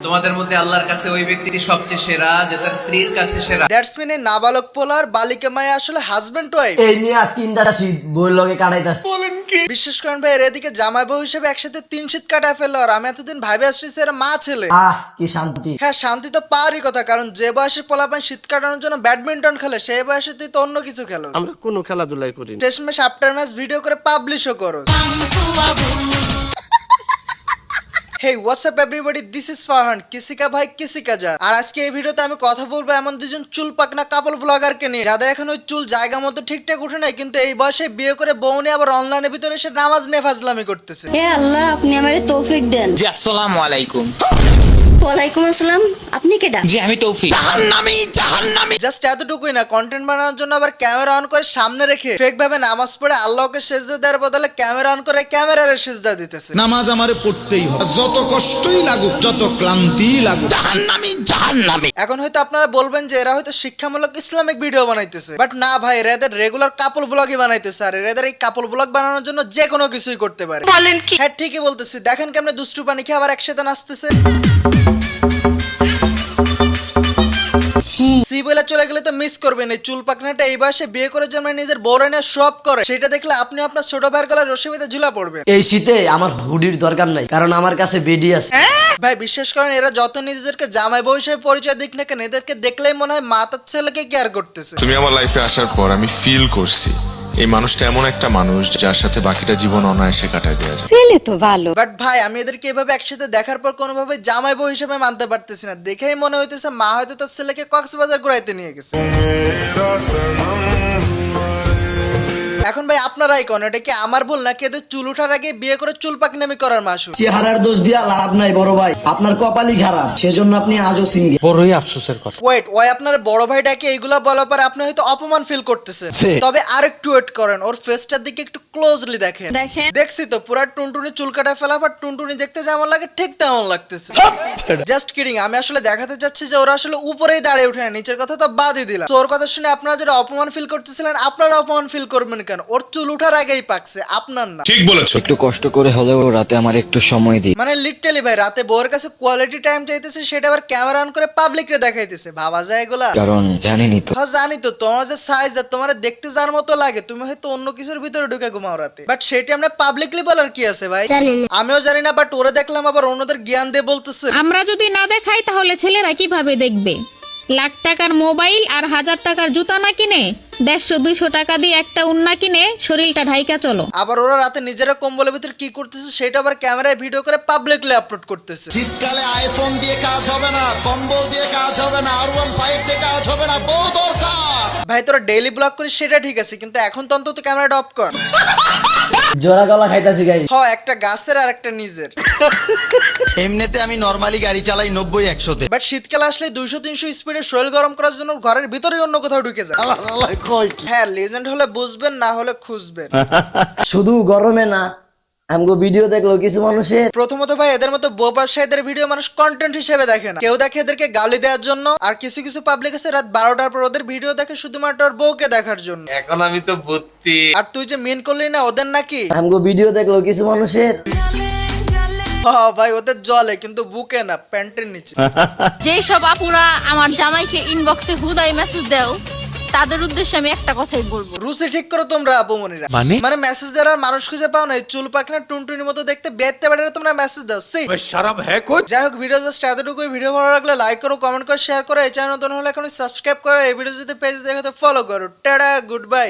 তোমাদের মধ্যে আল্লাহর কাছে ওই ব্যক্তি সবচেয়ে সেরা যে তার স্ত্রীর কাছে সেরা। দ্যাটস মিন এই নাবালক পোলার বালিকা মায়া আসলে হাজবেন্ড ওয়াইফ। এই নিয়ে তিনটা শীত বই লগে কাটাইতাছে। বিশ্বাস করেন ভাই, এর এদিকে জামাই বউ হিসেবে একসাথে 3 শীত কাটায় ফেললো, আর আমি এতদিন ভাবে আসছি এরা মা ছেলে। কি শান্তি। হ্যাঁ, শান্তি তো পাওয়ারই কথা, কারণ যে বয়সে পোলাপান শীত কাটানোর জন্য ব্যাডমিন্টন খেলে সেই বয়সে তুই তো অন্য কিছু খেলো। আমরা কোনো খেলাধুলাই করি না। শেষমেশ আফটার ম্যাচ ভিডিও করে পাবলিশও করো। Hey, what's up everybody? This is Farhan, কিসি কা ভাই কিসি কা জান। আর আজকে এই ভিডিওতে আমি কথা বলবো এমন দুজন চুল পাকনা কাপল ব্লগারকে নিয়ে, যাদের এখন ওই চুল জায়গা মতো ঠিকঠাক উঠে নাই, কিন্তু এই বয়সে বিয়ে করে বউ নিয়ে আবার অনলাইনের ভিতরে এসে নামাজ নিয়ে ফাজলামি করতেছে। হে আল্লাহ, আপনি আমারে তৌফিক দেন। জি আসসালামু আলাইকুম। ওয়ালাইকুম আসসালাম। আপনি কেডা? জি আমি তৌফিক। জাহান্নামী। জাস্ট এতটুকুই না, কন্টেন্ট বানানোর জন্য আবার ক্যামেরা অন করে সামনে রেখে ফেক ভাবে নামাজ পড়ে আল্লাহকে সেজদা দেওয়ার বদলে ক্যামেরা অন করে ক্যামেরারে সেজদা দিতেছে। নামাজ আমারে পড়তেই হবে, যত কষ্টই লাগুক, যত ক্লান্তি লাগুক। জাহান্নামী। এখন হয়তো আপনারা বলবেন যে এরা হয়তো শিক্ষামূলক ইসলামিক ভিডিও বানাইতেছে, বাট না ভাই, এরা এদের রেগুলার কাপল ব্লগই বানাইতেছে। আর এদের এই কাপল ব্লগ বানানোর জন্য যে কোনো কিছুই করতে পারে। হ্যাঁ ঠিকই বলতেছি, দেখেন কেমনে দুষ্টু পানি খেয়ে আবার একসাথে নাচতেছে। সি বলে চলে গেলে তো মিস করবেন, এই চুল পাকনাটা এই বয়সে বিয়ে করে জন্মে নিজের বউরা নিয়ে সব করে, সেটা দেখলে আপনি আপনার ছোট ভাইয়ের গলায় রশি বেঁধে ঝুলা পড়বেন। এই শীতে আমার হুডির দরকার নাই, কারণ আমার কাছে বেডি আছে। ভাই বিশ্বাস করেন, এরা যত নিজেদেরকে জামাই বউ হিসেবে পরিচয় দিক না কেন, এদেরকে দেখলেই মনে হয় মা তার ছেলেকে কেয়ার করতেছে। তুমি আমার লাইফে আসার পর আমি ফিল করছি এই মানুষটা এমন একটা মানুষ যার সাথে বাকিটা জীবন অনায়াসে কাটায় দেওয়া যায়। ছেলে তো ভালো। বাট ভাই, আমি এদেরকে এভাবে একসাথে দেখার পর কোনোভাবে জামাই বউ হিসেবে মানতে পারতেছি না। দেখেই মনে হইতেছে মা হয়তো তার ছেলেকে কক্সবাজার ঘুরাইতে নিয়ে গেছে। এখন ভাই আপনারাই কোন, এটা কি আমার ভুল নাকি এদের চুল ওঠার আগে বিয়ে করে চুল পাকনামি করার মাসু? চেহারার দোষ দিয়া লাভ নাই বড় ভাই, আপনার কপালই খারাপ, সেজন্য আপনি আজও সিঙ্গেল। বড়ই আফসোসের কথা। ওয়েট, ওই আপনার বড় ভাইটাকে এইগুলা বলার পর আপনি হয়তো অপমান ফিল করতেছেন, তবে আরেকটু ওয়েট করেন, ওর ফেসটার দিকে একটু ক্লোজলি দেখেন। দেখছি তো পুরা টুনটুনি চুল কাটা ফেলা, পর টুনটুনি দেখতে যেমন লাগে ঠিক তেমন লাগতেছে। জাস্ট কিডিং, আমি আসলে দেখাতে চাচ্ছি যে ওরা আসলে উপরেই দাঁড়িয়ে উঠে না, নিচের কথা তো বাদই দিলাম। তো ওর কথা শুনে আপনারা যেটা অপমান ফিল করতেছিলেন, আপনারা অপমান ফিল করবেন কেন? ওর চুল উঠার আগেই পাকছে, আপনার না। ঠিক বলেছো। একটু কষ্ট করে হলেও রাতে আমার একটু সময় দিই। মানে লিটারালি ভাই, রাতে বউয়ের কাছে কোয়ালিটি টাইম চাইতেছে, সেটা আবার ক্যামেরা অন করে পাবলিক রে দেখাইতেছে। ভাবা যায় এগুলা? কারণ জানেনই তো হ্যাঁ জানি তো, তোমার যে সাইজ আর তোমার দেখতে যার মতো লাগে, তুমি হয়তো অন্য কিছুর ভিতরে ঢুকে ঘুমাও রাতে, বাট সেটা আমরা পাবলিকলি বলার কি আছে ভাই? আমিও জানি না, বাট ওরা দেখলাম আবার অন্যদের জ্ঞান দিয়ে বলতেছে। আমরা যদি না দেখাই তাহলে ছেলেরা কিভাবে দেখবে? লাখ টাকার মোবাইল আর 1000 টাকার জুতা না কিনে 150-200 টাকা দিয়ে একটা উন্না কিনে শরীরটা ঢাইকা চলো। আবার ওরা রাতে নিজেরা কম্বলের ভিতর কি করতেছে সেটা আবার ক্যামেরায় ভিডিও করে পাবলিকলি আপলোড করতেছে। শীতকালে আইফোন দিয়ে কাজ হবে না, কম্বল দিয়ে কাজ হবে না, R15 দিয়ে কাজ হবে না, বউ দরকার। ভাই তোরা ডেইলি ব্লগ করিস সেটা ঠিক আছে, কিন্তু এখন তো অন্তত ক্যামেরাটা অফ কর। জোড়া গলা খাইতাছি গাই। হ্যাঁ, একটা গাছের আর একটা নিজের। এমনিতে আমি নরমালি গাড়ি চালাই 90-100-তে। বাট শীতকালে আসলে 200-300 স্পিডে শরীর গরম করার জন্য ঘরের ভিতরেই অন্য কোথাও ঢুকে যায়। হ্যাঁ, লেজেন্ড হলে বুঝবেন, না হলে খুঁজবেন। শুধু গরমে না, আমগো ভিডিও দেখলো কিছু মানুষের। প্রথমত ভাই, এদের মতো বউ ব্যবসায়ীদের ভিডিও মানুষ কন্টেন্ট হিসেবে দেখে না, কেউ দেখে এদেরকে গালি দেওয়ার জন্য, আর কিছু কিছু পাবলিক আছে রাত 12টার পর ওদের ভিডিও দেখে শুধুমাত্র ওর বউকে দেখার জন্য। এখন আমি তো বুদ্ধি। আর তুই যে মেন করলি না ওদের নাকি? আমগো ভিডিও দেখলো কিছু মানুষের। হ্যাঁ ভাই, ওদের জলে, কিন্তু বুকে না, প্যান্টের নিচে। যেই সব আপুরা আমার জামাইকে ইনবক্সে হুদাই মেসেজ দাও, তাদের উদ্দেশ্যে আমি একটা কথাই বলবো, রুচি ঠিক করো তোমরা আপুমনিরা। মানে মেসেজ দেওয়ার আর মানুষ খুঁজে পাও না, এই চুল পাকনা টুনটুনির মতো দেখতে বেতে বেড়ে তোমরা মেসেজ দাও। যাই হোক, ভিডিও জাস্ট এতটুকুই। ভিডিও ভালো লাগলে লাইক করো, কমেন্ট করো, শেয়ার করো। এই চ্যানেল নতুন হলে এখন সাবস্ক্রাইব করো, এই ভিডিও যদি পেজ দেখো তো ফলো করো। Tata, good bye.